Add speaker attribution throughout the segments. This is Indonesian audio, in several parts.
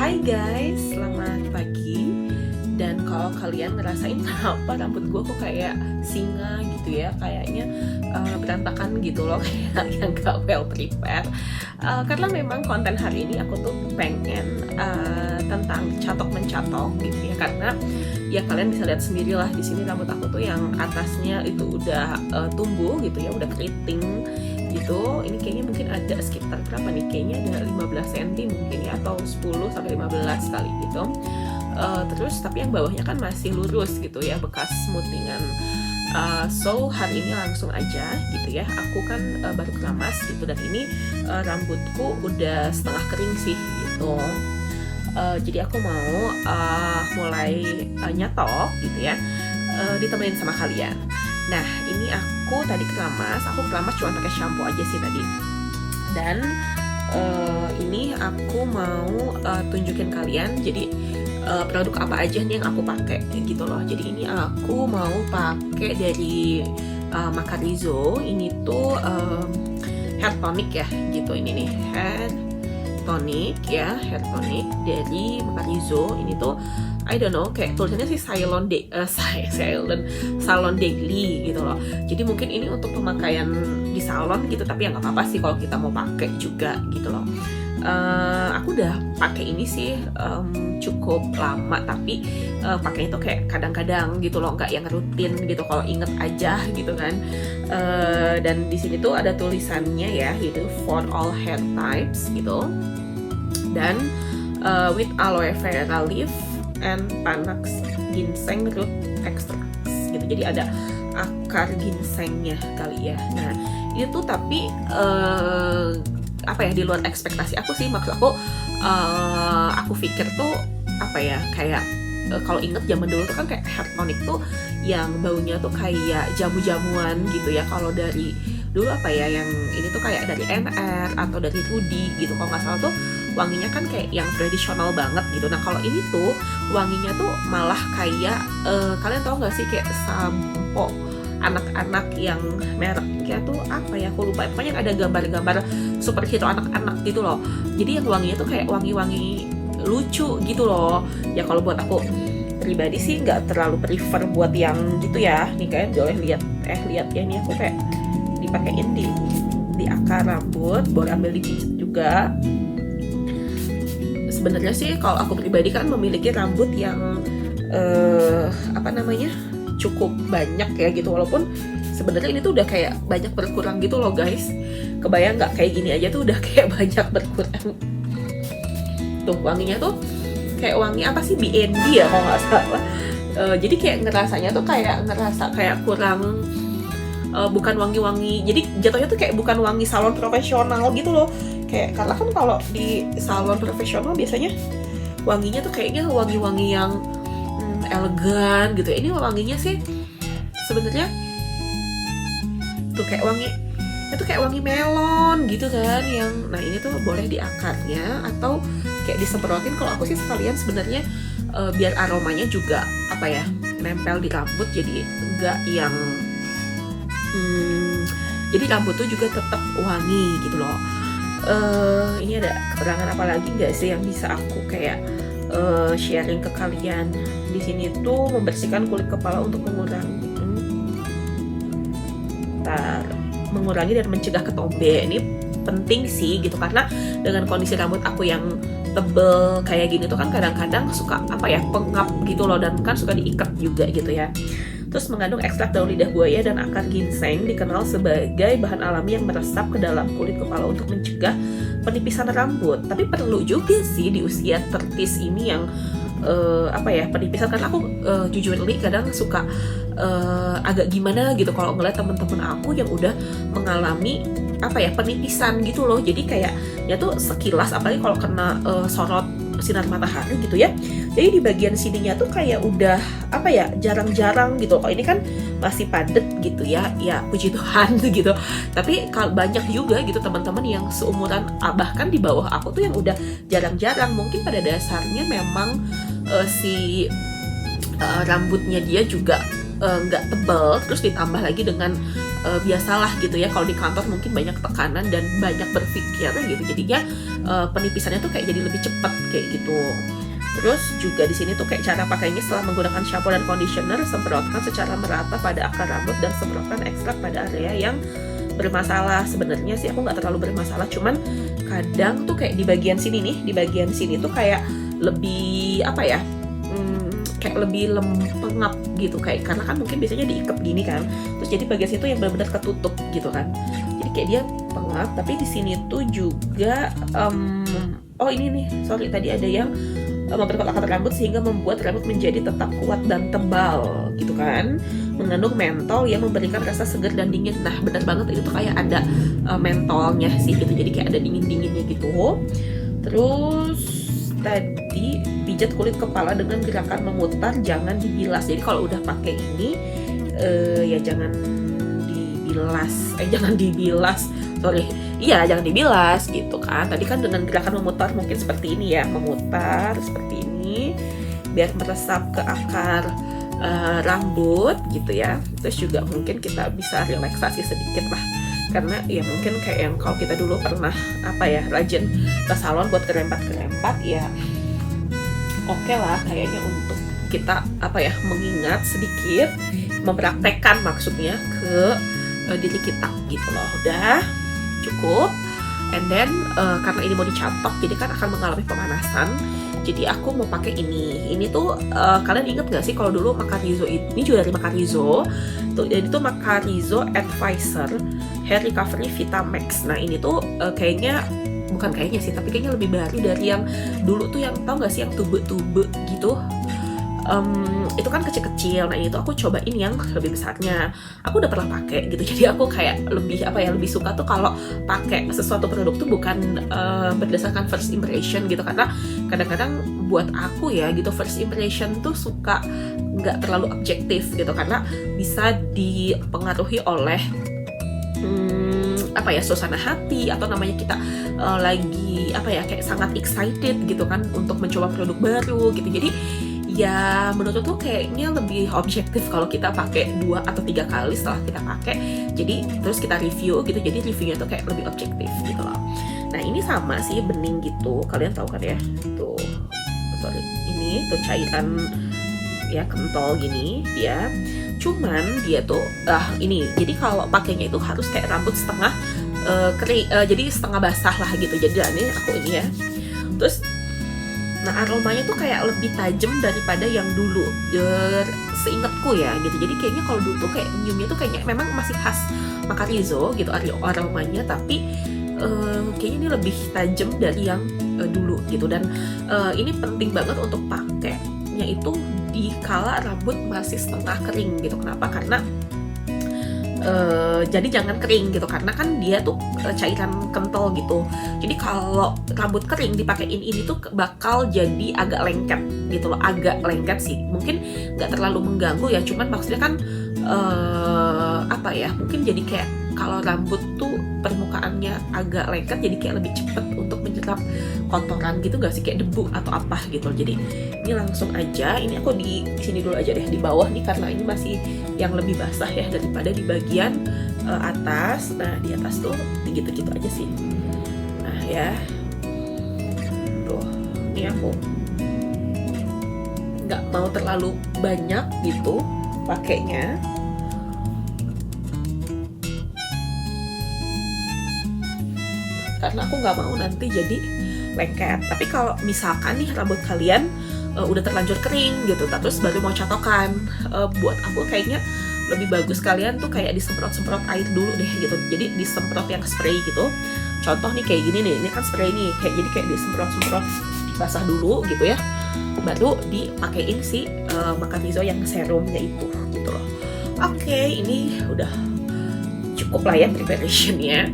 Speaker 1: Hai guys, selamat pagi. Dan kalau kalian ngerasain kenapa rambut gue kok kayak singa gitu ya, kayaknya berantakan gitu loh, kayak yang gak well prepared. Karena memang konten hari ini aku tuh pengen tentang catok-mencatok gitu ya, karena ya kalian bisa lihat sendirilah di sini rambut aku tuh yang atasnya itu udah tumbuh gitu ya, udah keriting gitu. Ini kayaknya mungkin ada sekitar berapa nih, kayaknya ada 15 cm mungkin ya, atau 10 sampai 15 kali gitu. Terus tapi yang bawahnya kan masih lurus gitu ya, bekas smoothingan. So hari ini langsung aja gitu ya, aku kan baru keramas gitu, dan ini rambutku udah setengah kering sih gitu. Jadi aku mau mulai nyatok gitu ya, ditemenin sama kalian. Nah ini aku tadi keramas cuma pakai shampoo aja sih tadi. Dan ini aku mau tunjukin kalian jadi produk apa aja nih yang aku pakai gitu loh. Jadi ini aku mau pakai dari Macarizo. Ini tuh hair tonic ya gitu. Ini nih hair tonic ya, hair tonic dari Macarizo. Ini tuh I don't know, kayak tulisannya sih Salon Daily gitu loh. Jadi mungkin ini untuk pemakaian di salon gitu, tapi ya nggak apa-apa sih kalau kita mau pakai juga gitu loh. Aku udah pakai ini sih cukup lama, tapi pakai itu kayak kadang-kadang gitu loh, nggak yang rutin gitu, kalau inget aja gitu kan. Dan di sini tuh ada tulisannya ya, gitu, for all hair types gitu. Dan with aloe vera leaf and Panax ginseng root extracts gitu. Jadi ada akar ginsengnya kali ya. Nah itu tuh tapi apa ya, di luar ekspektasi aku sih. Maksud aku pikir tuh apa ya, kayak kalau inget zaman dulu tuh kan kayak hair tonic tuh yang baunya tuh kayak jamu-jamuan gitu ya. Kalau dari dulu apa ya, yang ini tuh kayak dari NR atau dari Rudy gitu kalau nggak salah, tuh wanginya kan kayak yang tradisional banget gitu. Nah kalau ini tuh wanginya tuh malah kayak kalian tahu nggak sih, kayak sampo anak-anak yang mereknya tuh apa ya, aku lupa, pokoknya ada gambar-gambar superhero anak-anak gitu loh. Jadi yang wanginya tuh kayak wangi-wangi lucu gitu loh. Ya kalau buat aku pribadi sih nggak terlalu prefer buat yang gitu ya. Nih kalian boleh lihat ya, nih aku kayak dipakein di akar rambut, boleh ambil dipijat juga. Sebenarnya sih kalau aku pribadi kan memiliki rambut yang apa namanya, cukup banyak ya gitu, walaupun sebenarnya ini tuh udah kayak banyak berkurang gitu loh guys. Kebayang nggak, kayak gini aja tuh udah kayak banyak berkurang. Tuh wanginya tuh kayak wangi apa sih, BND ya kalau nggak salah. Jadi kayak ngerasanya tuh kayak ngerasa kayak kurang, bukan wangi-wangi, jadi jatuhnya tuh kayak bukan wangi salon profesional gitu loh. Kayak karena kan kalau di salon profesional biasanya wanginya tuh kayaknya wangi-wangi yang elegan gitu. Ini wanginya sih sebenarnya tuh kayak wangi, itu kayak wangi melon gitu kan yang. Nah ini tuh boleh di akarnya atau kayak disemprotin. Kalau aku sih sekalian sebenarnya biar aromanya juga apa ya, nempel di rambut, jadi enggak yang jadi rambut tuh juga tetap wangi gitu loh. Ini ada kekurangan apa lagi nggak sih yang bisa aku kayak sharing ke kalian? Di sini tuh membersihkan kulit kepala untuk mengurangi dan mencegah ketombe. Ini penting sih gitu, karena dengan kondisi rambut aku yang tebel kayak gini tuh kan kadang-kadang suka apa ya, pengap gitu loh, dan kan suka diikat juga gitu ya. Terus mengandung ekstrak daun lidah buaya dan akar ginseng, dikenal sebagai bahan alami yang meresap ke dalam kulit kepala untuk mencegah penipisan rambut. Tapi perlu juga sih di usia 30s ini yang apa ya, penipisan. Karena aku jujur nih kadang suka agak gimana gitu kalau ngeliat temen-temen aku yang udah mengalami apa ya, penipisan gitu loh. Jadi kayak ya tuh sekilas, apalagi kalau kena sorot sinar matahari gitu ya, jadi di bagian sininya tuh kayak udah apa ya, jarang-jarang gitu. Kalau ini kan masih padet gitu ya, ya puji Tuhan gitu. Tapi kalau banyak juga gitu teman-teman yang seumuran bahkan di bawah aku tuh yang udah jarang-jarang. Mungkin pada dasarnya memang si rambutnya dia juga nggak tebal, terus ditambah lagi dengan biasalah gitu ya, kalau di kantor mungkin banyak tekanan dan banyak berpikir gitu, jadinya penipisannya tuh kayak jadi lebih cepat kayak gitu. Terus juga di sini tuh kayak cara pakainya, setelah menggunakan shampoo dan conditioner, semprotkan secara merata pada akar rambut dan semprotkan ekstrak pada area yang bermasalah. Sebenarnya sih aku nggak terlalu bermasalah, cuman kadang tuh kayak di bagian sini nih, di bagian sini tuh kayak lebih apa ya, kayak lebih lempengap gitu, kayak karena kan mungkin biasanya diikat gini kan, terus jadi bagian situ yang benar-benar ketutup gitu kan, jadi kayak dia pengap. Tapi di sini tuh juga oh ini nih, sorry, tadi ada yang memperkuat akar rambut sehingga membuat rambut menjadi tetap kuat dan tebal gitu kan, mengandung mentol yang memberikan rasa segar dan dingin. Nah benar banget, itu tuh kayak ada mentolnya sih gitu, jadi kayak ada dingin-dinginnya gitu. Terus tadi pijat kulit kepala dengan gerakan memutar, jangan dibilas. Jadi kalau udah pakai ini ya jangan dibilas, sorry, iya jangan dibilas gitu kan. Tadi kan dengan gerakan memutar mungkin seperti ini ya, memutar seperti ini biar meresap ke akar rambut gitu ya. Terus juga mungkin kita bisa relaksasi sedikit lah, karena ya mungkin kayak yang kalau kita dulu pernah apa ya, rajin ke salon buat kerempat ya, oke lah kayaknya untuk kita apa ya, mengingat sedikit, mempraktekkan maksudnya ke diri kita gitu loh. Udah cukup. And then karena ini mau dicatok, jadi kan akan mengalami pemanasan. Jadi aku mau pakai ini. Ini tuh kalian inget gak sih kalau dulu Macarizo ini juga dari Macarizo. Tuh, jadi tuh Macarizo Advisor Hair Recovery Vitamax. Nah ini tuh kayaknya, bukan kayaknya sih, tapi kayaknya lebih baru dari yang dulu tuh, yang tau gak sih yang tube-tube gitu. Itu kan kecil-kecil. Nah ini tuh aku cobain yang lebih besarnya. Aku udah pernah pakai gitu, jadi aku kayak lebih apa ya, lebih suka tuh kalau pakai sesuatu produk tuh bukan berdasarkan first impression gitu, karena kadang-kadang buat aku ya gitu, first impression tuh suka nggak terlalu objektif gitu, karena bisa dipengaruhi oleh apa ya, suasana hati, atau namanya kita lagi apa ya, kayak sangat excited gitu kan untuk mencoba produk baru gitu. Jadi ya menurut tuh kayaknya lebih objektif kalau kita pakai 2 atau 3 kali setelah kita pakai, jadi terus kita review gitu, jadi reviewnya tuh kayak lebih objektif gitu loh. Nah ini sama sih, bening gitu, kalian tahu kan ya, tuh sorry, ini tuh cairan ya kental gini dia, cuman dia tuh ini, jadi kalau pakainya itu harus kayak rambut setengah kering, jadi setengah basah lah gitu. Jadi ini aku ini ya, terus nah aromanya tuh kayak lebih tajam daripada yang dulu, seingatku ya gitu. Jadi kayaknya kalau dulu tuh kayak nyiumnya tuh kayaknya memang masih khas Macarizo gitu aromanya, tapi kayaknya ini lebih tajam dari yang dulu gitu. Dan ini penting banget untuk pakainya itu di kala rambut masih setengah kering gitu. Kenapa? Karena jadi jangan kering gitu, karena kan dia tuh cairan kental gitu. Jadi kalau rambut kering dipakein ini tuh bakal jadi agak lengket gitu loh, agak lengket sih. Mungkin nggak terlalu mengganggu ya, cuman maksudnya kan apa ya, mungkin jadi kayak kalau rambut tuh permukaannya agak lengket, jadi kayak lebih cepet untuk menyerap kotoran gitu gak sih, kayak debu atau apa gitu. Jadi ini langsung aja, ini aku di sini dulu aja deh, di bawah nih, karena ini masih yang lebih basah ya daripada di bagian atas. Nah di atas tuh gitu-gitu aja sih. Nah ya, tuh ini aku nggak mau terlalu banyak gitu pakainya. Karena aku nggak mau nanti jadi lengket. Tapi kalau misalkan nih rambut kalian udah terlanjur kering gitu, terus baru mau catokan, buat aku kayaknya lebih bagus kalian tuh kayak disemprot-semprot air dulu deh gitu. Jadi disemprot yang spray gitu. Contoh nih kayak gini nih, ini kan spray nih, kayak disemprot-semprot basah dulu gitu ya. Baru dipakein si Macarizo yang serumnya itu gitu loh. Oke, ini udah cukup lah ya preparationnya.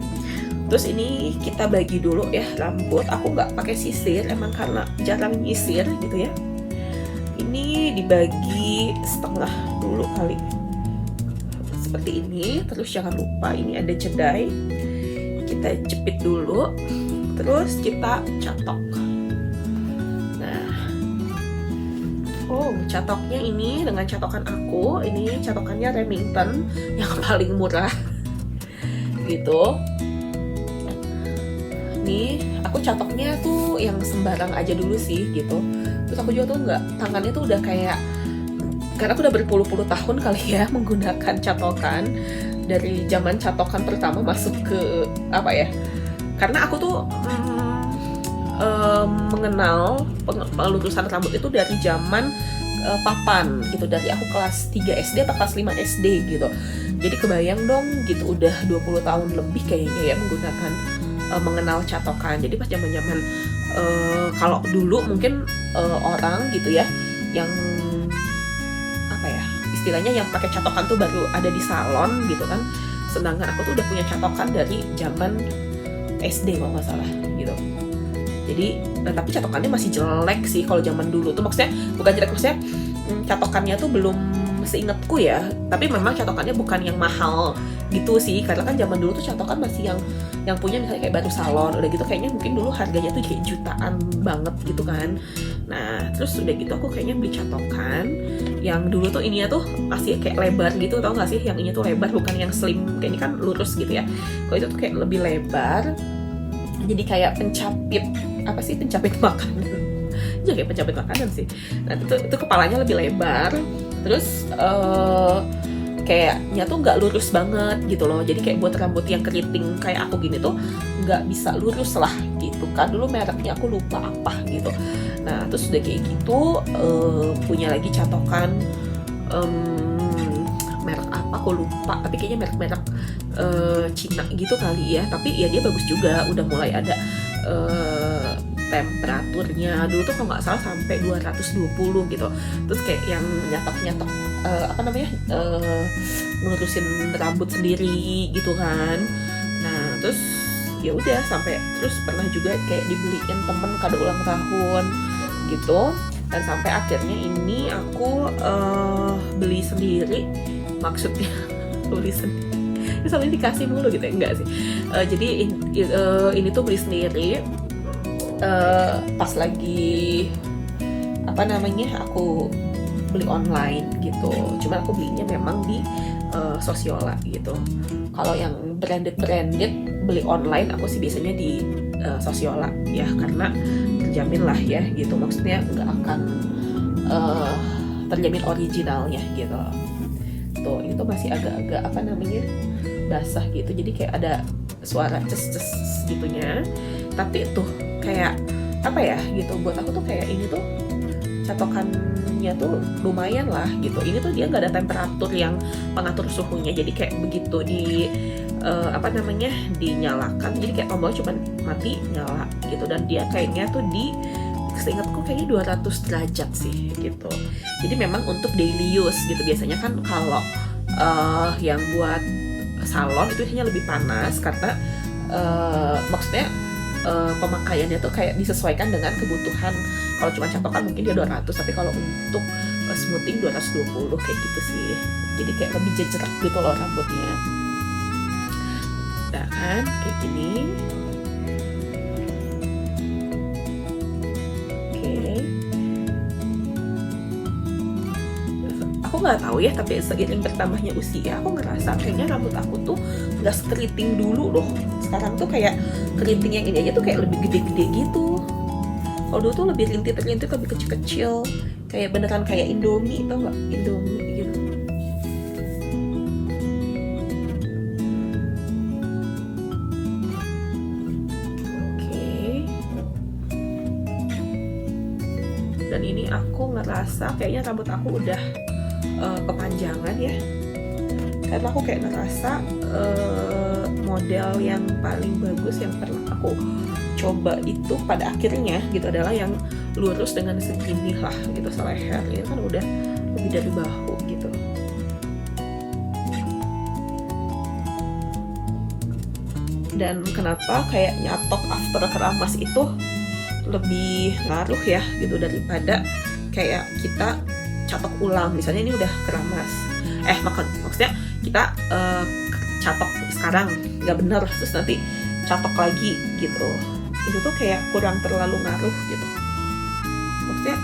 Speaker 1: Terus ini kita bagi dulu ya rambut. Aku nggak pakai sisir, emang karena jarang nyisir gitu ya. Ini dibagi setengah dulu kali, seperti ini. Terus jangan lupa ini ada jendai, kita jepit dulu, terus kita catok. Nah, catoknya ini dengan catokan aku, ini catokannya Remington yang paling murah. gitu. Nih aku catoknya tuh yang sembarang aja dulu sih gitu. Terus aku juga tuh nggak, tangannya tuh udah kayak, karena aku udah berpuluh-puluh tahun kali ya menggunakan catokan, dari zaman catokan pertama masuk ke apa ya, karena aku tuh mengenal pelurusan rambut itu dari zaman papan gitu, dari aku kelas 3 SD atau kelas 5 SD gitu. Jadi kebayang dong gitu, udah 20 tahun lebih kayaknya ya menggunakan mengenal catokan. Jadi pas zaman-zaman kalau dulu mungkin orang gitu ya yang apa ya istilahnya, yang pakai catokan tuh baru ada di salon gitu kan. Sedangkan aku tuh udah punya catokan dari zaman SD kalau nggak salah gitu. Jadi tapi catokannya masih jelek sih kalau zaman dulu tuh, maksudnya bukan jelek, maksudnya catokannya tuh belum seingatku ya, tapi memang catokannya bukan yang mahal gitu sih, karena kan zaman dulu tuh catokan masih yang punya misalnya kayak Baru Salon udah gitu, kayaknya mungkin dulu harganya tuh kayak jutaan banget gitu kan. Nah terus udah gitu aku kayaknya beli catokan yang dulu tuh ininya tuh masih kayak lebar gitu, tau gak sih, yang ini tuh lebar bukan yang slim, kayak ini kan lurus gitu ya. Kalau itu tuh kayak lebih lebar, jadi kayak pencapit, apa sih, pencapit makanan. Jadi kayak pencapit makanan sih. Nah itu kepalanya lebih lebar, terus kayaknya tuh nggak lurus banget gitu loh. Jadi kayak buat rambut yang keriting kayak aku gini tuh nggak bisa lurus lah gitu kan. Dulu mereknya aku lupa apa gitu. Nah terus udah kayak gitu punya lagi catokan merek apa aku lupa, tapi kayaknya merek-merek Cina gitu kali ya. Tapi ya dia bagus juga, udah mulai ada temperaturnya. Dulu tuh kalau nggak salah sampai 220 gitu. Terus kayak yang nyatok-nyatok apa namanya, ngurusin rambut sendiri gitu kan. Nah terus ya udah sampai, terus pernah juga kayak dibeliin temen kado ulang tahun gitu. Dan sampai akhirnya ini aku beli sendiri, maksudnya beli sendiri misalnya dikasih mulu gitu ya, enggak sih. Jadi ini tuh beli sendiri pas lagi apa namanya, aku beli online gitu. Cuman aku belinya memang di Sosiola gitu. Kalau yang branded beli online aku sih biasanya di Sosiola ya, karena terjamin lah ya gitu, maksudnya nggak akan terjamin originalnya gitu. Tuh itu masih agak-agak apa namanya, basah gitu, jadi kayak ada suara ces-ces gitunya. Tapi tuh kayak apa ya gitu, buat aku tuh kayak ini tuh catokannya tuh lumayan lah gitu. Ini tuh dia nggak ada temperatur yang pengatur suhunya, jadi kayak begitu di apa namanya, dinyalakan, jadi kayak tombolnya cuma mati nyala gitu. Dan dia kayaknya tuh di, seingatku kayaknya 200 derajat sih gitu. Jadi memang untuk daily use gitu. Biasanya kan kalau yang buat salon itu hanya lebih panas, karena maksudnya pemakaiannya tuh kayak disesuaikan dengan kebutuhan. Kalau cuma catokan mungkin dia 200, tapi kalau untuk smoothing 220 kayak gitu sih. Jadi kayak lebih jejak gitu loh rambutnya. Nah kan kayak gini. Aku nggak tahu ya, tapi seiring bertambahnya usia aku ngerasa kayaknya rambut aku tuh nggak sekeriting dulu loh. Sekarang tuh kayak keriting yang ini aja tuh kayak lebih gede-gede gitu. Kalau dulu tuh lebih rintit-rintit, lebih kecil-kecil, kayak beneran kayak Indomie, tau nggak, Indomie gitu. Oke. Dan ini aku ngerasa kayaknya rambut aku udah kepanjangan ya, karena aku kayak ngerasa model yang paling bagus yang pernah aku coba itu pada akhirnya gitu adalah yang lurus dengan segini lah gitu, seleher. Ini kan udah lebih dari bahu gitu. Dan kenapa kayak nyatok after keramas itu lebih ngaruh ya gitu daripada kayak kita catok ulang. Misalnya ini udah keramas, maksudnya kita catok sekarang nggak bener, terus nanti catok lagi gitu, itu tuh kayak kurang terlalu ngaruh gitu. Maksudnya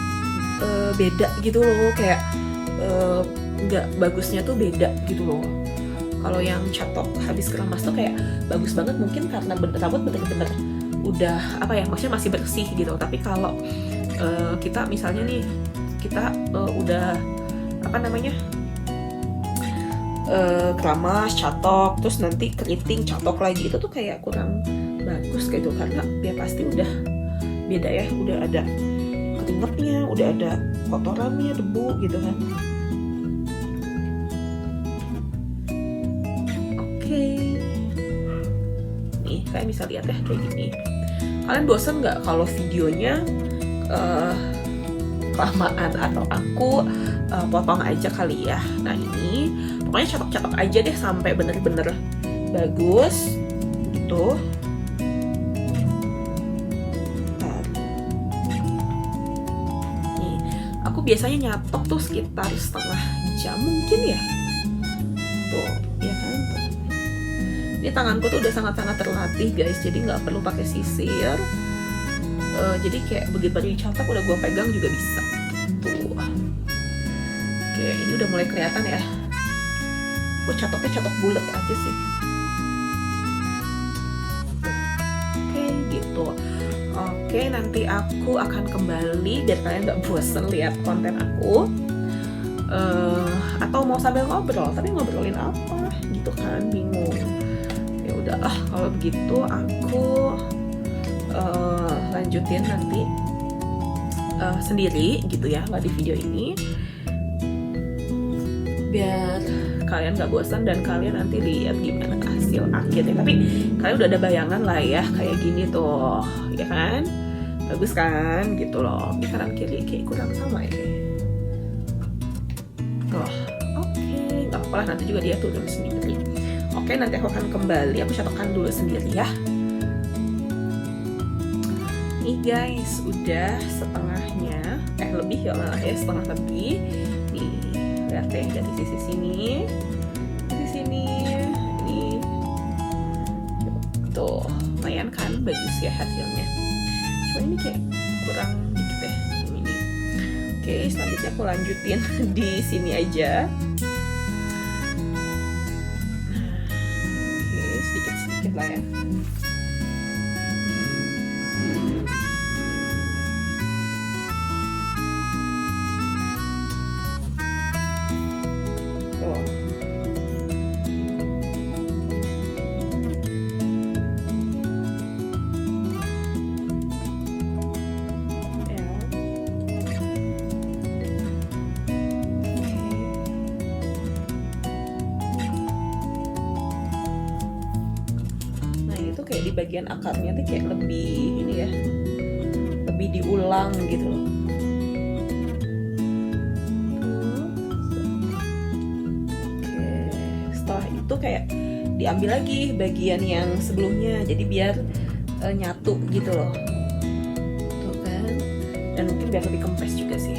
Speaker 1: beda gitu loh, kayak nggak bagusnya tuh beda gitu loh. Kalau yang catok habis keramas tuh kayak bagus banget, mungkin karena rambut bener-bener udah apa ya, maksudnya masih bersih gitu. Tapi kalau kita misalnya nih kita udah apa namanya keramas, catok, terus nanti keriting, catok lagi, itu tuh kayak kurang bagus gitu, karena ya pasti udah beda ya, udah ada keringetnya, udah ada kotorannya, debu gitu kan. Oke, nih kalian bisa lihat ya kayak gini. Kalian bosen nggak kalau videonya kelamaan, atau aku potong aja kali ya? Nah ini pokoknya catok-catok aja deh sampai bener-bener bagus gitu. Nih aku biasanya nyatok tuh sekitar setengah jam mungkin ya, tuh ya kan. Ini tanganku tuh udah sangat-sangat terlatih guys, jadi nggak perlu pakai sisir. Jadi kayak begitu dicatok udah gue pegang juga bisa. Tuh. Oke, ini udah mulai kelihatan ya. Gue catoknya catok bulat aja sih. Oke, gitu. Oke, nanti aku akan kembali biar kalian nggak bosen lihat konten aku. Atau mau sambil ngobrol, tapi ngobrolin apa gitu kan, bingung. Ya udahlah kalau begitu aku lanjutin nanti sendiri gitu ya, nggak di video ini, biar kalian gak bosan dan kalian nanti lihat gimana hasil akhirnya. Tapi kalian udah ada bayangan lah ya, kayak gini tuh ya kan, bagus kan gitu loh. Di kanan kiri kayak kurang sama ya kayak. Oke, nggak apa-apa lah, nanti juga dia turun sendiri. Oke, nanti aku akan kembali, aku catokkan dulu sendiri ya. Nih guys, udah setengahnya, lebih ya malah ya, setengah lebih. Nih, lihat deh dari sisi sini, sisi sini, nih, tuh, lumayan kan, bagus ya hasilnya. Cuma ini kayak kurang dikit deh ini. Oke, selanjutnya aku lanjutin di sini aja. Oke, sedikit-sedikit lah ya. Kayak di bagian akarnya tuh kayak lebih ini ya, lebih diulang gitu loh. Oke, setelah itu kayak diambil lagi bagian yang sebelumnya, jadi biar nyatu gitu loh, tuh kan, dan mungkin biar lebih kempes juga sih.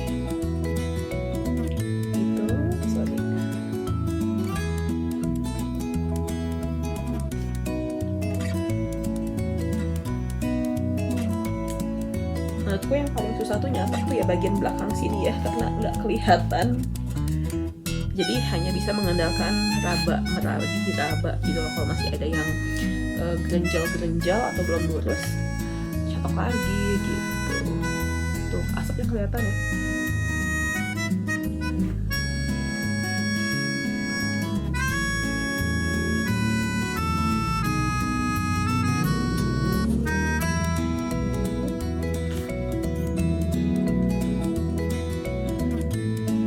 Speaker 1: Menurutku yang paling susah tuh nyatok tuh ya bagian belakang sini ya, karena nggak kelihatan, jadi hanya bisa mengandalkan meraba gitu loh. Kalau masih ada yang gerenjal atau belum lurus, catok lagi gitu. Tuh asapnya kelihatan ya.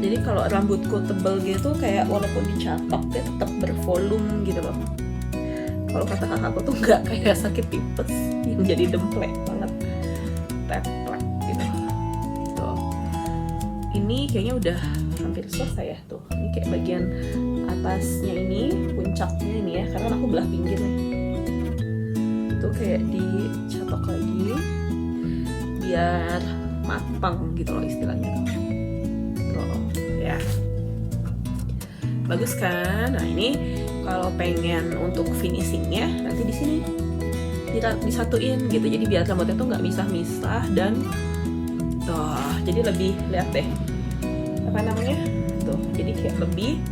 Speaker 1: Jadi kalau rambutku tebel gitu, kayak walaupun dicatok dia tetap bervolume gitu loh. Kalau kata kakakku tuh nggak kayak sakit tipes yang jadi demplek banget, teplek gitu. Tuh, ini kayaknya udah hampir selesai ya tuh. Ini kayak bagian atasnya ini, puncaknya ini ya, karena aku belah pinggir nih. Tuh kayak dicatok lagi biar matang gitu loh istilahnya tuh. Ya, bagus kan? Nah ini kalau pengen untuk finishingnya nanti di sini disatuin gitu, jadi biar rambutnya tuh nggak misah-misah dan tuh jadi lebih, lihat deh apa namanya tuh, jadi kayak lebih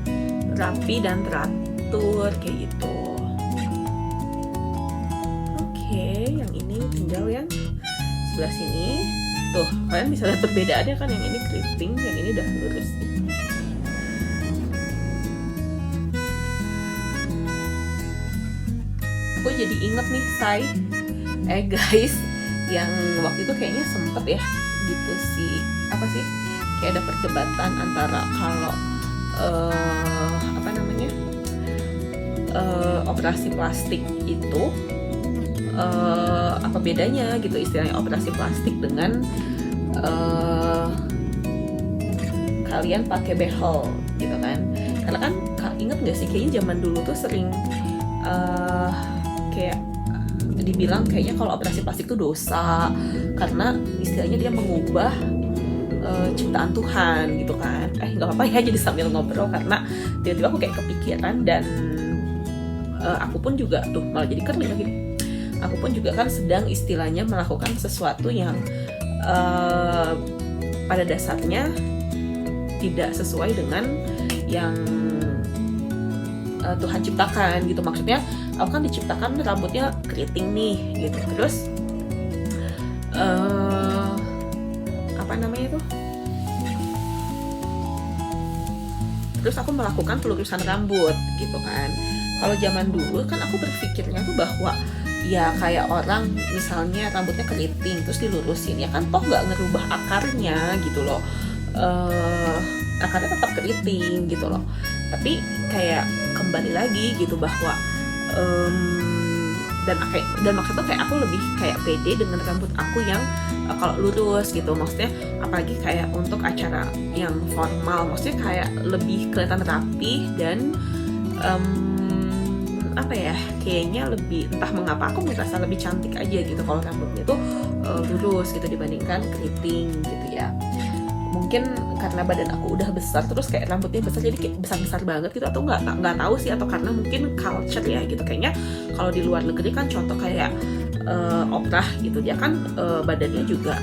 Speaker 1: rapi dan teratur diatur kayak gitu. Oke, yang ini tinggal yang sebelah sini. Tuh, kalian bisa lihat perbedaannya kan, yang ini keriting, yang ini udah lurus. Aku jadi inget nih, guys, yang waktu itu kayaknya sempet ya gitu sih, apa sih, kayak ada perdebatan antara kalau operasi plastik itu apa bedanya gitu, istilahnya operasi plastik dengan kalian pakai behel gitu kan. Karena kan inget gak sih, kayaknya zaman dulu tuh sering kayak dibilang kayaknya kalau operasi plastik itu dosa karena istilahnya dia mengubah ciptaan Tuhan gitu kan. Nggak apa-apa ya, jadi sambil ngobrol karena tiba-tiba aku kayak kepikiran, dan aku pun juga malah jadi kering lagi. Aku pun juga kan sedang istilahnya melakukan sesuatu yang pada dasarnya tidak sesuai dengan yang Tuhan ciptakan gitu. Maksudnya aku kan diciptakan rambutnya keriting nih gitu, terus terus aku melakukan pelurusan rambut gitu kan. Kalau zaman dulu kan aku berpikirnya tuh bahwa ya kayak orang misalnya rambutnya keriting terus dilurusin, ya kan toh nggak ngerubah akarnya gitu loh, akarnya tetap keriting gitu loh. Tapi kayak kembali lagi gitu bahwa dan maksudnya kayak aku lebih kayak pede dengan rambut aku yang kalau lurus gitu, maksudnya apalagi kayak untuk acara yang formal, maksudnya kayak lebih kelihatan rapi dan kayaknya lebih, entah mengapa aku merasa lebih cantik aja gitu kalau rambutnya tuh lurus gitu dibandingkan keriting gitu ya. Mungkin karena badan aku udah besar terus kayak rambutnya besar, jadi kayak besar-besar banget gitu, atau nggak tahu sih, atau karena mungkin culture ya gitu. Kayaknya kalau di luar negeri kan contoh kayak Oprah gitu, dia kan badannya juga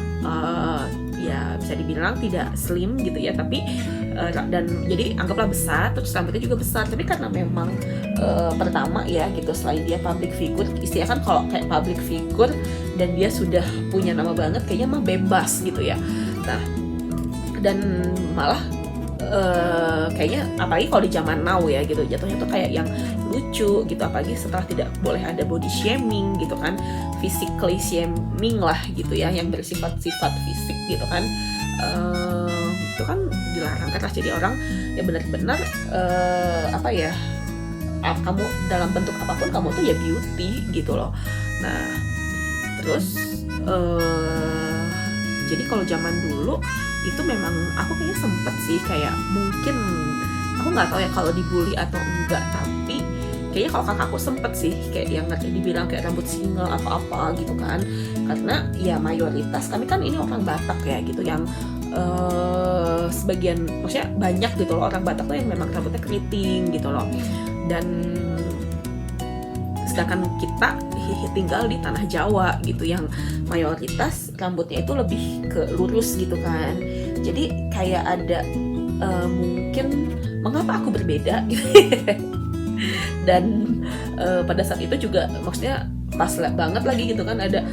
Speaker 1: ya bisa dibilang tidak slim gitu ya, tapi dan jadi anggaplah besar, terus rambutnya juga besar. Tapi karena memang pertama ya gitu, selain dia public figure, istilahnya kan kalau kayak public figure dan dia sudah punya nama banget, kayaknya mah bebas gitu ya. Nah, dan malah kayaknya apalagi kalau di zaman now ya gitu, jatuhnya tuh kayak yang lucu gitu, apalagi setelah tidak boleh ada body shaming gitu kan, physically shaming lah gitu ya, yang bersifat-sifat fisik gitu kan, itu kan dilarang kan. Jadi orang ya benar-benar kamu dalam bentuk apapun kamu tuh ya beauty gitu loh. Nah terus jadi kalau zaman dulu itu memang aku kayaknya sempet sih kayak, mungkin aku nggak tahu ya kalau dibully atau enggak, tapi kayaknya kalau kakakku sempet sih kayak yang dibilang kayak rambut single apa-apa gitu kan. Karena ya mayoritas kami kan ini orang Batak ya gitu, yang sebagian, maksudnya banyak gitu loh orang Batak tuh yang memang rambutnya keriting gitu loh. Dan sedangkan kita tinggal di tanah Jawa gitu, yang mayoritas rambutnya itu lebih ke lurus gitu kan. Jadi kayak ada mungkin mengapa aku berbeda gitu. Dan pada saat itu juga maksudnya pas banget lagi gitu kan, ada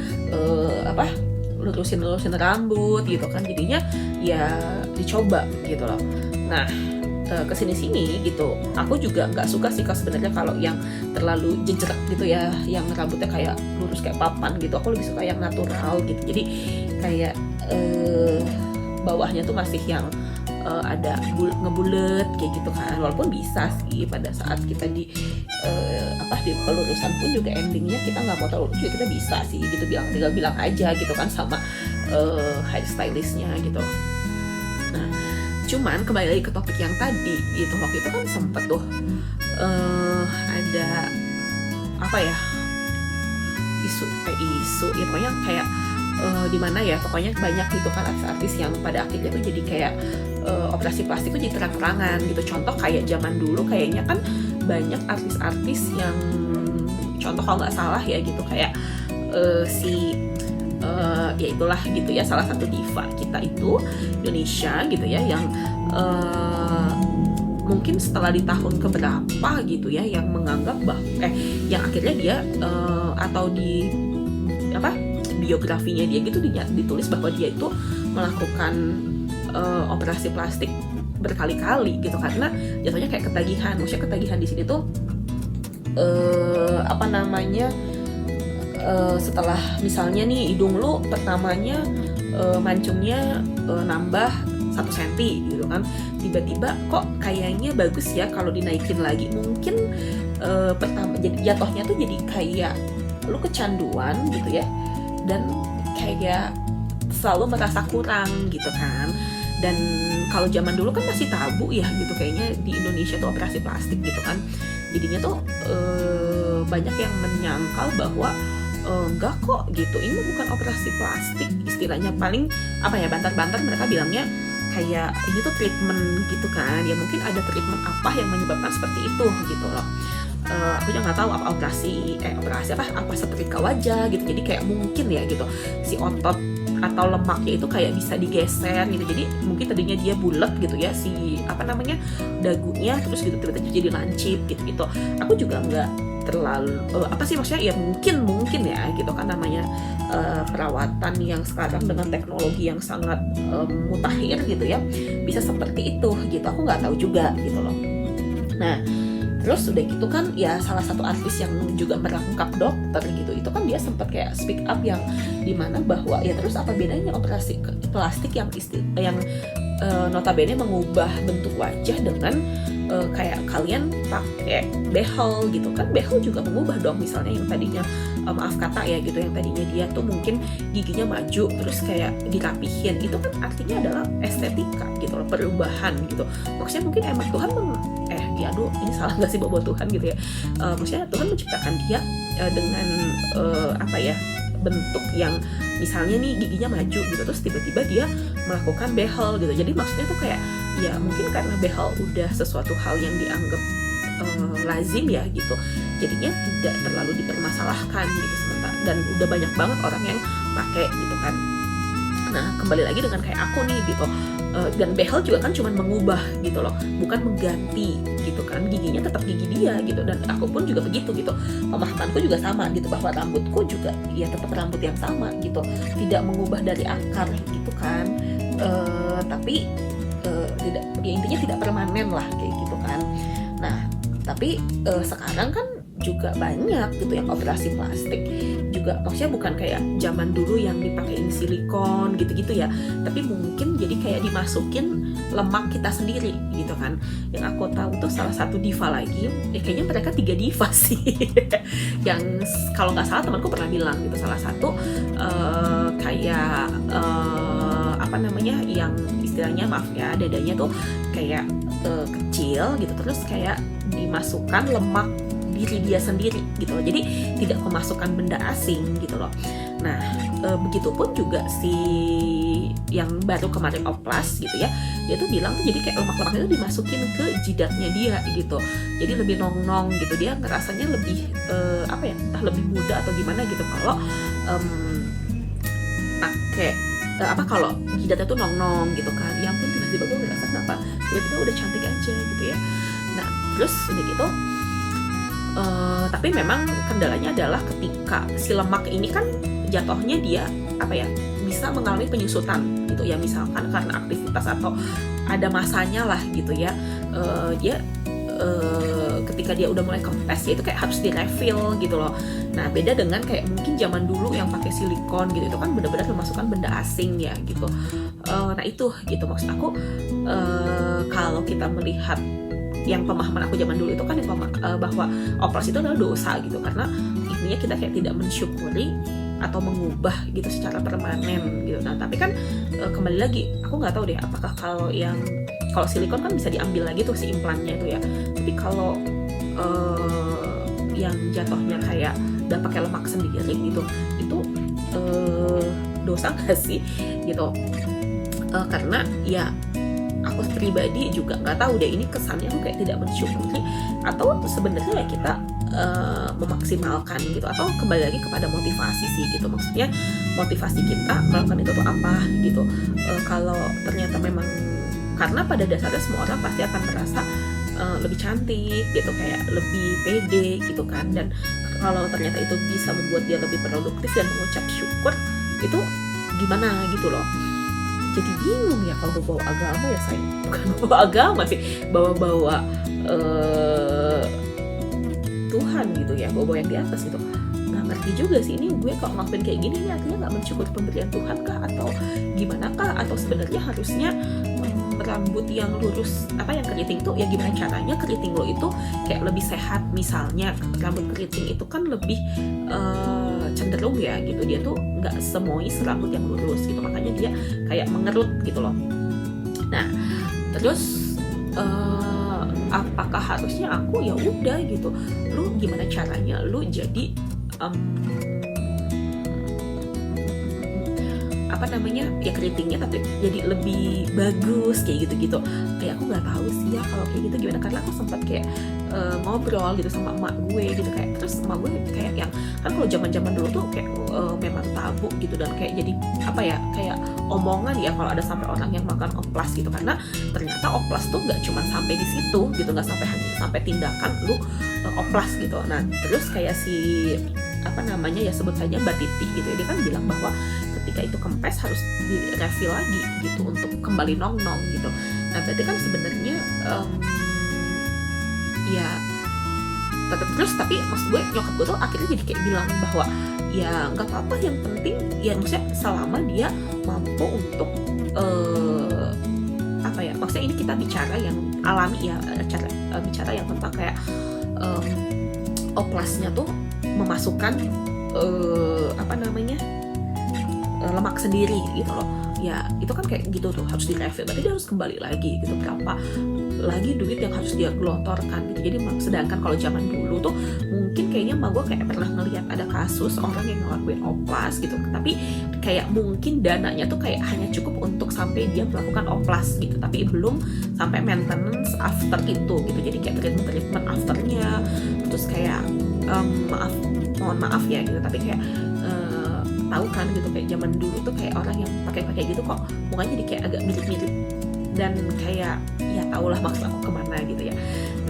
Speaker 1: lurusin rambut gitu kan, jadinya ya dicoba gitu loh. Nah kesini-sini gitu, aku juga nggak suka sih sebenarnya kalau yang terlalu jejrek gitu ya, yang rambutnya kayak lurus kayak papan gitu. Aku lebih suka yang natural gitu, jadi kayak bawahnya tuh masih yang ada ngebulet kayak gitu kan. Walaupun bisa sih pada saat kita di pelurusan pun juga endingnya kita nggak mau terlalu lucu, kita bisa sih gitu, tinggal bilang aja gitu kan sama hairstylistnya gitu. Nah cuman kembali lagi ke topik yang tadi gitu, waktu itu kan sempet tuh ada isu ya, pokoknya kayak di mana ya, pokoknya banyak gitu kan artis-artis yang pada akhirnya tuh jadi kayak operasi plastik tuh jadi terang-terangan gitu. Contoh kayak zaman dulu kayaknya kan banyak artis-artis yang, contoh kalau nggak salah ya gitu, kayak ya itulah gitu ya, salah satu diva kita itu Indonesia gitu ya, yang mungkin setelah di tahun keberapa gitu ya yang menganggap yang akhirnya dia atau di biografinya dia gitu ditulis bahwa dia itu melakukan operasi plastik berkali-kali gitu karena jatuhnya kayak ketagihan. Maksudnya ketagihan di sini tuh setelah misalnya nih hidung lu pertamanya mancungnya nambah 1 cm gitu kan, tiba-tiba kok kayaknya bagus ya kalau dinaikin lagi, mungkin pertama jadi jatuhnya tuh jadi kayak lu kecanduan gitu ya, dan kayak selalu merasa kurang gitu kan. Dan kalau zaman dulu kan masih tabu ya gitu kayaknya di Indonesia tuh operasi plastik gitu kan, jadinya tuh banyak yang menyangkal bahwa enggak kok gitu, ini bukan operasi plastik istilahnya, paling bantar-bantar mereka bilangnya kayak ini tuh treatment gitu kan ya, mungkin ada treatment apa yang menyebabkan seperti itu gitu loh. Aku juga nggak tahu apa apa setrika wajah gitu, jadi kayak mungkin ya gitu si otot atau lemaknya itu kayak bisa digeser gitu, jadi mungkin tadinya dia bulat gitu ya si dagunya, terus gitu tiba-tiba jadi lancip gitu. Aku juga nggak terlalu maksudnya ya mungkin ya gitu kan, namanya perawatan yang sekarang dengan teknologi yang sangat mutakhir gitu ya, bisa seperti itu gitu, aku nggak tahu juga gitu loh. Nah terus udah gitu kan ya, salah satu artis yang juga merangkap dokter gitu, itu kan dia sempat kayak speak up yang dimana bahwa ya terus apa bedanya operasi plastik yang notabene mengubah bentuk wajah dengan kayak kalian pakai behel gitu kan, behel juga mengubah dong. Misalnya yang tadinya maaf kata ya gitu, yang tadinya dia tuh mungkin giginya maju terus kayak dirapihin, itu kan artinya adalah estetika gitu loh, perubahan gitu. Maksudnya mungkin emang Tuhan ini salah nggak sih bawa Tuhan gitu ya, maksudnya Tuhan menciptakan dia dengan bentuk yang misalnya nih giginya maju gitu, terus tiba-tiba dia melakukan behel gitu. Jadi maksudnya tuh kayak ya mungkin karena behel udah sesuatu hal yang dianggap lazim ya gitu, jadinya tidak terlalu dipermasalahkan gitu sementara, dan udah banyak banget orang yang pakai gitu kan. Nah kembali lagi dengan kayak aku nih gitu, dan behel juga kan cuma mengubah gitu loh, bukan mengganti gitu kan, giginya tetap gigi dia gitu, dan aku pun juga begitu gitu, pemahamanku juga sama gitu, bahwa rambutku juga ya tetap rambut yang sama gitu, tidak mengubah dari akar gitu kan, tapi tidak ya intinya tidak permanen lah kayak gitu kan. Nah tapi sekarang kan juga banyak gitu yang operasi plastik juga, maksudnya bukan kayak zaman dulu yang dipakein silikon gitu-gitu ya, tapi mungkin jadi kayak dimasukin lemak kita sendiri gitu kan. Yang aku tahu tuh salah satu diva lagi, kayaknya mereka 3 diva sih yang kalau nggak salah temanku pernah bilang gitu, salah satu yang istilahnya maaf ya dadanya tuh kayak kecil gitu, terus kayak dimasukkan lemak diri dia sendiri gitu loh, jadi tidak memasukkan benda asing gitu loh. Nah begitupun juga si yang baru kemarin oplas gitu ya, dia tuh bilang tuh jadi kayak lemak-lemaknya tuh dimasukin ke jidatnya dia gitu, jadi lebih nong-nong gitu, dia ngerasanya lebih entah lebih muda atau gimana gitu kalau pakai kalau jidatnya tuh nong-nong gitu kan. Ya ampun, tiba-tiba gue ngerasa kenapa tiba-tiba udah cantik aja gitu ya. Nah terus udah gitu tapi memang kendalanya adalah ketika si lemak ini kan jatuhnya dia bisa mengalami penyusutan gitu ya, misalkan karena aktivitas atau ada masanya lah gitu ya, dia ketika dia udah mulai kempes ya itu kayak harus direfill gitu loh. Nah beda dengan kayak mungkin zaman dulu yang pakai silikon gitu, itu kan benar-benar memasukkan benda asing ya gitu. Nah itu gitu maksud aku, kalau kita melihat yang pemahaman aku zaman dulu itu kan bahwa operasi itu adalah dosa gitu, karena intinya kita kayak tidak mensyukuri atau mengubah gitu secara permanen gitu. Nah tapi kan kembali lagi aku nggak tahu deh apakah kalau silikon kan bisa diambil lagi tuh si implannya itu ya, tapi kalau yang jatuhnya kayak udah pakai lemak sendiri gitu, itu dosa nggak sih gitu? Karena ya aku pribadi juga nggak tahu deh, ini kesannya aku kayak tidak mensyukuri atau sebenarnya ya kita memaksimalkan gitu, atau kembali lagi kepada motivasi sih gitu. Maksudnya motivasi kita melakukan itu tuh apa gitu. Kalau ternyata memang, karena pada dasarnya semua orang pasti akan merasa lebih cantik gitu, kayak lebih pede gitu kan. Dan kalau ternyata itu bisa membuat dia lebih produktif dan mengucap syukur, itu gimana gitu loh. Jadi bingung ya kalau bawa agama ya, saya bukan bawa agama sih, bawa Tuhan gitu ya, bawa yang di atas gitu. Nggak ngerti juga sih, ini gue kalau ngelakuin kayak gini ini artinya nggak mensyukuri pemberian Tuhan kah, atau gimana kah, atau sebenarnya harusnya rambut yang lurus, yang keriting tuh ya gimana caranya keriting lo itu kayak lebih sehat. Misalnya rambut keriting itu kan lebih cenderung ya gitu, dia tuh nggak semuanya serambut yang lurus gitu, makanya dia kayak mengerut gitu loh. Nah terus apakah harusnya aku ya udah gitu, lu gimana caranya lu jadi ya keritingnya tapi jadi lebih bagus kayak gitu-gitu. Kayak aku nggak tahu sih ya kalau kayak gitu gimana, karena aku sempat kayak ngobrol gitu sama emak gue gitu, kayak terus emak gue kayak yang kan kalau zaman dulu tuh kayak memang tabu gitu, dan kayak jadi kayak omongan ya kalau ada sampai orang yang makan oplas gitu, karena ternyata oplas tuh nggak cuma sampai di situ gitu, nggak sampai tindakan lu oplas gitu. Nah terus kayak ya sebut saja Mbak Titi gitu ya, dia kan bilang bahwa ketika itu kempes harus di-refill lagi gitu untuk kembali nong-nong gitu. Nah berarti kan sebenarnya ya tetap terus, tapi maksud gue nyokap gue tuh akhirnya jadi kayak bilang bahwa ya nggak apa-apa, yang penting ya maksudnya selama dia mampu untuk maksudnya ini kita bicara yang alami ya, bicara yang tentang kayak oplasnya tuh memasukkan lemak sendiri gitu loh. Ya itu kan kayak gitu tuh harus di-refill, berarti dia harus kembali lagi gitu, berapa lagi duit yang harus dia gelontorkan gitu. Jadi sedangkan kalau zaman dulu tuh mungkin kayaknya emak gue kayak pernah ngelihat ada kasus orang yang ngelakuin oplas gitu, tapi kayak mungkin dananya tuh kayak hanya cukup untuk sampai dia melakukan oplas gitu, tapi belum sampai maintenance after itu gitu. Jadi kayak treatment afternya, terus kayak mohon maaf ya gitu, tapi kayak tahu kan gitu, kayak zaman dulu tuh kayak orang yang pakai gitu kok mukanya jadi kayak agak mirip-mirip, dan kayak ya tau lah maksud aku kemana gitu ya.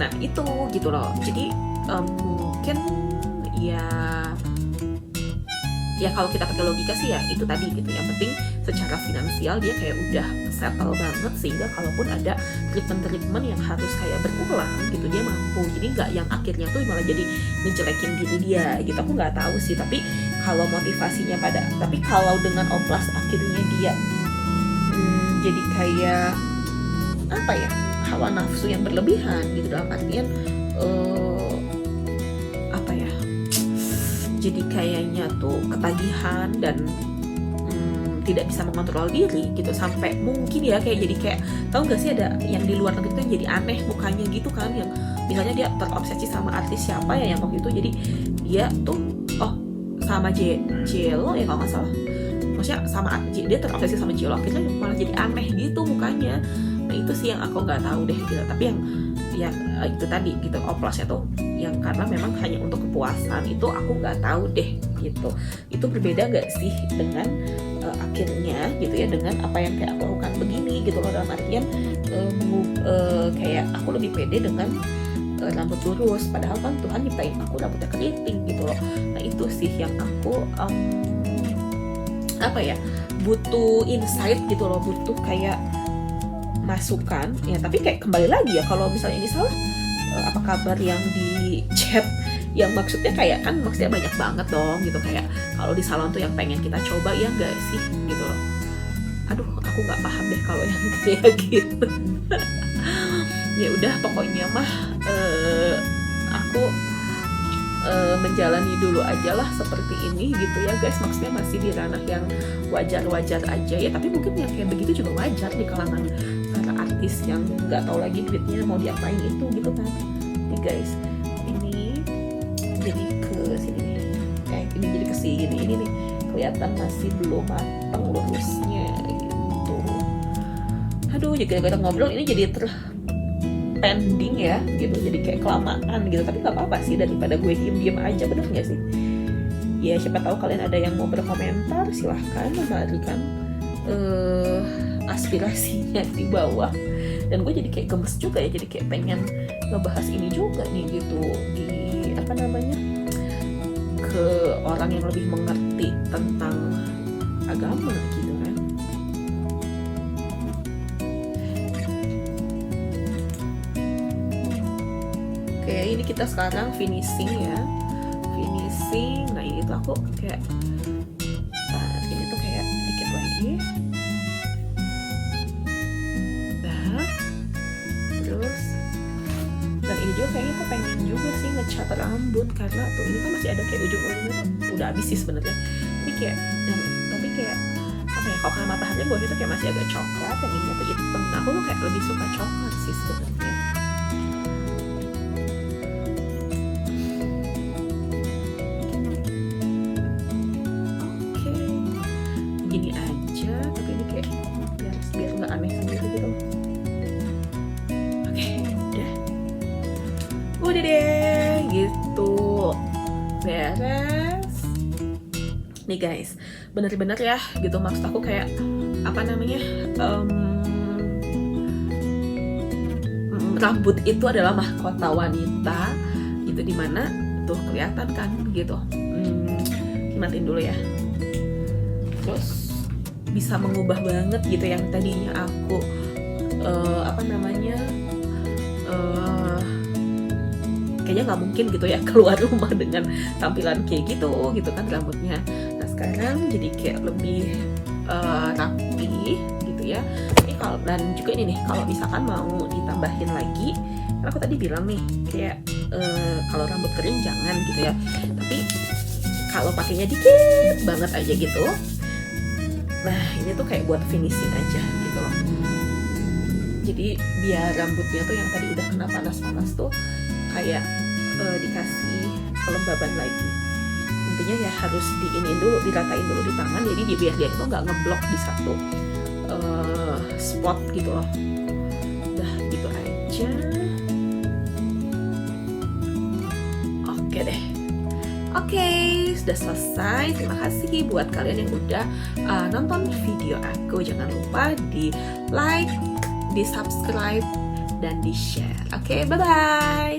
Speaker 1: Nah itu gitu loh. Jadi mungkin ya kalau kita pakai logika sih ya itu tadi gitu, yang penting secara finansial dia kayak udah settle banget, sehingga kalaupun ada treatment yang harus kayak berulang gitu dia mampu. Jadi nggak yang akhirnya tuh malah jadi ngejelekin diri dia gitu. Aku nggak tahu sih, tapi kalau motivasinya tapi kalau dengan oplas akhirnya dia jadi kayak hawa nafsu yang berlebihan gitu, dalam artian jadi kayaknya tuh ketagihan dan tidak bisa mengontrol diri gitu, sampai mungkin ya kayak jadi kayak, tahu nggak sih ada yang di luar negeri tuh jadi aneh mukanya gitu kan, yang misalnya dia terobsesi sama artis siapa ya yang waktu itu, jadi dia tuh sama Jello ya kalau nggak salah, maksudnya sama dia terobsesi sama Jello, akhirnya malah jadi aneh gitu mukanya. Nah itu sih yang aku nggak tahu deh gitu. Tapi yang itu tadi gitu, oplasnya tuh yang karena memang hanya untuk kepuasan, itu aku nggak tahu deh gitu. Itu berbeda nggak sih dengan akhirnya gitu ya, dengan apa yang kayak aku lakukan begini gitu loh, dalam artian kayak aku lebih pede dengan rambut lurus, padahal kan Tuhan nyiptain aku rambutnya keriting gitu loh. Nah itu sih yang aku butuh insight gitu loh, butuh kayak masukan ya. Tapi kayak kembali lagi ya, kalau misalnya ini salah, apa kabar yang di chat, yang maksudnya kayak kan maksudnya banyak banget dong gitu, kayak kalau di salon tuh yang pengen kita coba ya nggak sih gitu loh. Aduh aku nggak paham deh kalau yang kayak gitu. Ya udah pokoknya mah aku menjalani dulu aja lah seperti ini gitu ya guys. Maksudnya masih di ranah yang wajar-wajar aja ya, tapi mungkin yang kayak begitu juga wajar di kalangan para artis yang nggak tahu lagi duitnya mau diapain itu gitu kan. Nih guys, ini jadi ke sini nih, ini jadi ke sini, ini nih kelihatan masih belum matang lurusnya gitu. Aduh, gara-gara ngobrol ini jadi pending ya gitu, jadi kayak kelamaan gitu. Tapi nggak apa-apa sih, daripada gue diem aja, bener nggak sih? Ya siapa tahu kalian ada yang mau berkomentar, silahkan memberikan aspirasinya di bawah Dan gue jadi kayak gemes juga ya, jadi kayak pengen ngebahas ini juga nih gitu di apa namanya, ke orang yang lebih mengerti tentang agama gitu kan. Oke, ini kita sekarang finishing ya, finishing. Nah ini tuh aku kayak ini tuh kayak dikit lagi. Nah terus, dan ini juga kayaknya aku pengen juga sih ngecat rambut, karena tuh ini kan masih ada kayak ujung-ujungnya tuh udah habis sih sebenarnya. Ini kayak tapi kayak apa ya, kalau kena matahari bawahnya tuh kayak masih agak coklat, yang ini tuh hitam. Nah aku tuh kayak lebih suka coklat sih sebenarnya. Oke, gini aja, tapi ini kayak biar nggak aneh sendiri gitu. Oke, udah deh gitu, beres nih guys. Bener-bener ya gitu, maksud aku kayak apa namanya, rambut itu adalah mahkota wanita gitu, dimana tuh kelihatan kan gitu. Matiin dulu ya. Terus bisa mengubah banget gitu yang tadinya aku apa namanya, kayaknya nggak mungkin gitu ya keluar rumah dengan tampilan kayak gitu kan rambutnya. Nah sekarang jadi kayak lebih rapi gitu ya. Ini kalau, dan juga ini nih kalau misalkan mau ditambahin lagi, karena aku tadi bilang nih kayak kalau rambut kering jangan gitu ya, tapi kalau pakainya dikit banget aja gitu. Nah ini tuh kayak buat finishing aja gitu loh. Jadi biar rambutnya tuh yang tadi udah kena panas-panas tuh kayak dikasih kelembaban lagi. Intinya ya harus diinin dulu, diratain dulu di tangan, jadi biar dia itu nggak ngeblok di satu spot gitu loh. Udah gitu aja. Oke deh. Oke, sudah selesai. Terima kasih buat kalian yang udah nonton video aku. Jangan lupa di like, di subscribe, dan di share. Oke, bye-bye.